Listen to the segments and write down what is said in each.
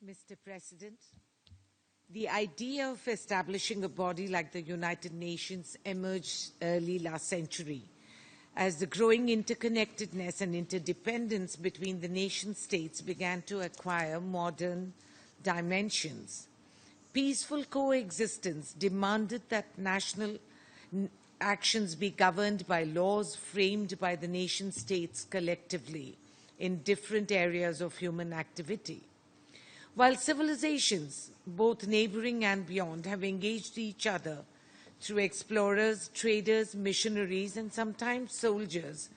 Mr. President, the idea of establishing a body like the United Nations emerged early last century as the growing interconnectedness and interdependence between the nation-states began to acquire modern dimensions. Peaceful coexistence demanded that national actions be governed by laws framed by the nation-states collectively in different areas of human activity. While civilizations, both neighboring and beyond, have engaged each other through explorers, traders, missionaries, and sometimes soldiers,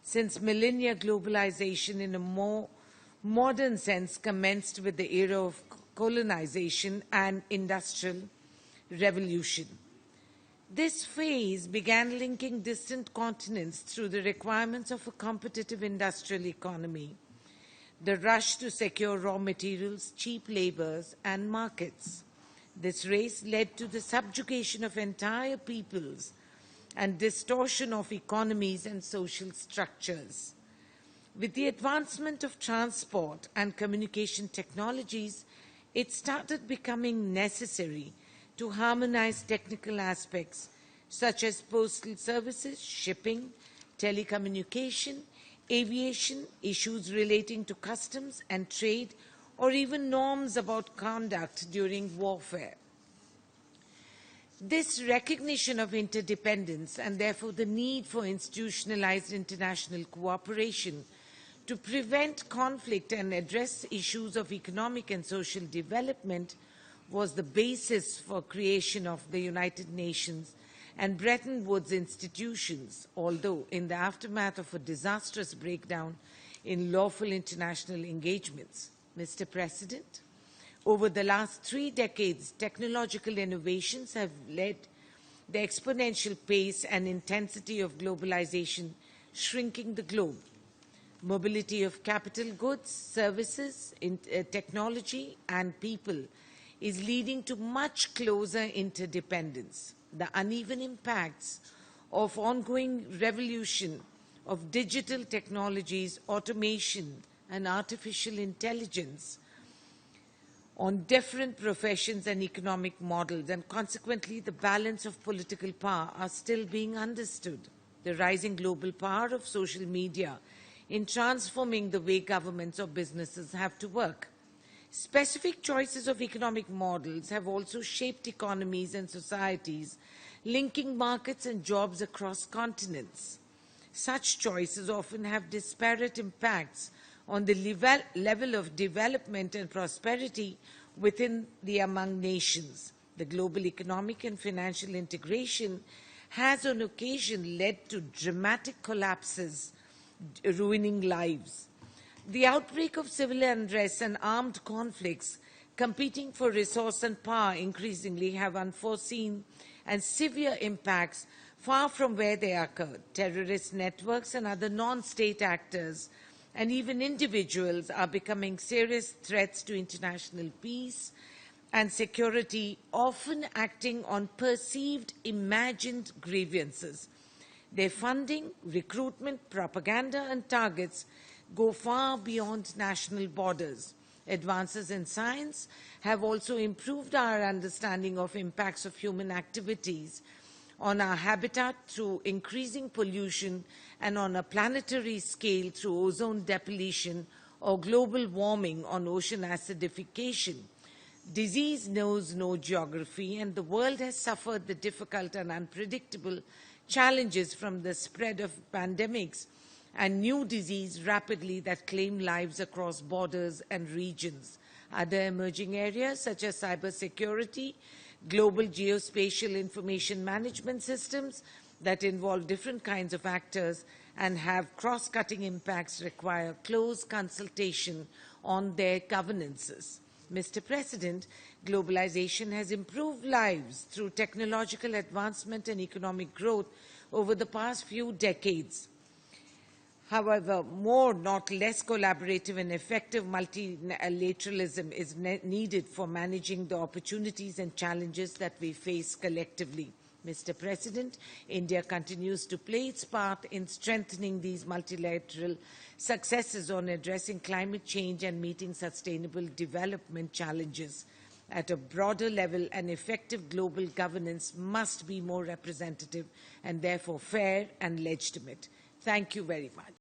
since millennia, globalization in a more modern sense commenced with the era of colonization and industrial revolution. This phase began linking distant continents through the requirements of a competitive industrial economy, the rush to secure raw materials, cheap labors, and markets. This race led to the subjugation of entire peoples and distortion of economies and social structures. With the advancement of transport and communication technologies, it started becoming necessary to harmonize technical aspects such as postal services, shipping, telecommunication, aviation, issues relating to customs and trade, or even norms about conduct during warfare. This recognition of interdependence and therefore the need for institutionalized international cooperation to prevent conflict and address issues of economic and social development was the basis for creation of the United Nations and Bretton Woods institutions, although in the aftermath of a disastrous breakdown in lawful international engagements. Mr. President, over the last 3 decades, technological innovations have led the exponential pace and intensity of globalization, shrinking the globe. Mobility of capital goods, services, technology, and people is leading to much closer interdependence. The uneven impacts of ongoing revolution of digital technologies, automation, and artificial intelligence on different professions and economic models, and consequently the balance of political power are still being understood. The rising global power of social media in transforming the way governments or businesses have to work. Specific choices of economic models have also shaped economies and societies, linking markets and jobs across continents. Such choices often have disparate impacts on the level of development and prosperity within the among nations. The global economic and financial integration has on occasion led to dramatic collapses, ruining lives. The outbreak of civil unrest and armed conflicts competing for resource and power increasingly have unforeseen and severe impacts far from where they occurred. Terrorist networks and other non-state actors and even individuals are becoming serious threats to international peace and security, often acting on perceived imagined grievances. Their funding, recruitment, propaganda, and targets go far beyond national borders. Advances in science have also improved our understanding of impacts of human activities on our habitat through increasing pollution and on a planetary scale through ozone depletion or global warming on ocean acidification. Disease knows no geography, and the world has suffered the difficult and unpredictable challenges from the spread of pandemics and new disease rapidly that claim lives across borders and regions. Other emerging areas such as cybersecurity, global geospatial information management systems that involve different kinds of actors and have cross-cutting impacts require close consultation on their governances. Mr. President, globalization has improved lives through technological advancement and economic growth over the past few decades. However, more, not less collaborative and effective multilateralism is needed for managing the opportunities and challenges that we face collectively. Mr. President, India continues to play its part in strengthening these multilateral successes on addressing climate change and meeting sustainable development challenges. At a broader level, an effective global governance must be more representative and therefore fair and legitimate. Thank you very much.